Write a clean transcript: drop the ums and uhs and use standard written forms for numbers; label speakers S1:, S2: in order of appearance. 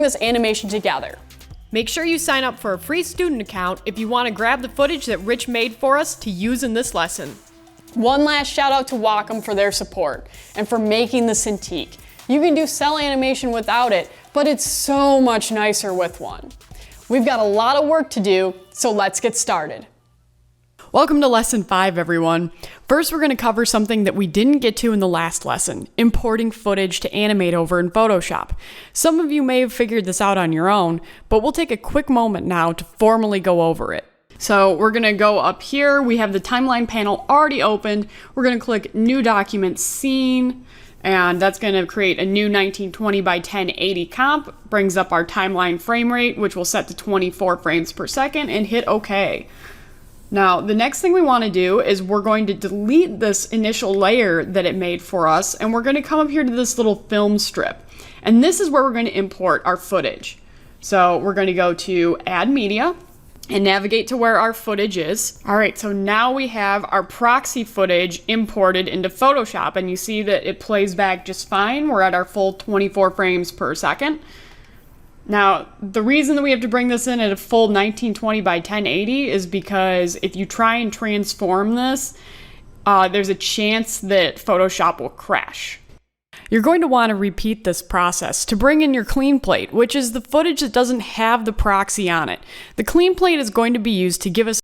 S1: this animation together.
S2: Make sure you sign up for a free student account if you want to grab the footage that Rich made for us to use in this lesson.
S1: One last shout out to Wacom for their support and for making the Cintiq. You can do cell animation without it, but it's so much nicer with one. We've got a lot of work to do, so let's get started.
S2: Welcome to lesson 5, everyone. First, we're going to cover something that we didn't get to in the last lesson, importing footage to animate over in Photoshop. Some of you may have figured this out on your own, but we'll take a quick moment now to formally go over it. So we're going to go up here. We have the timeline panel already opened. We're going to click New Document Scene, and that's going to create a new 1920 by 1080 comp. Brings up our timeline frame rate, which we'll set to 24 frames per second, and hit OK. Now, the next thing we want to do is we're going to delete this initial layer that it made for us, and we're going to come up here to this little film strip. And this is where we're going to import our footage. So we're going to go to Add Media and navigate to where our footage is. All right, so now we have our proxy footage imported into Photoshop, and you see that it plays back just fine. We're at our full 24 frames per second. Now, the reason that we have to bring this in at a full 1920 by 1080 is because if you try and transform this, there's a chance that Photoshop will crash. You're going to want to repeat this process to bring in your clean plate, which is the footage that doesn't have the proxy on it. The clean plate is going to be used to give us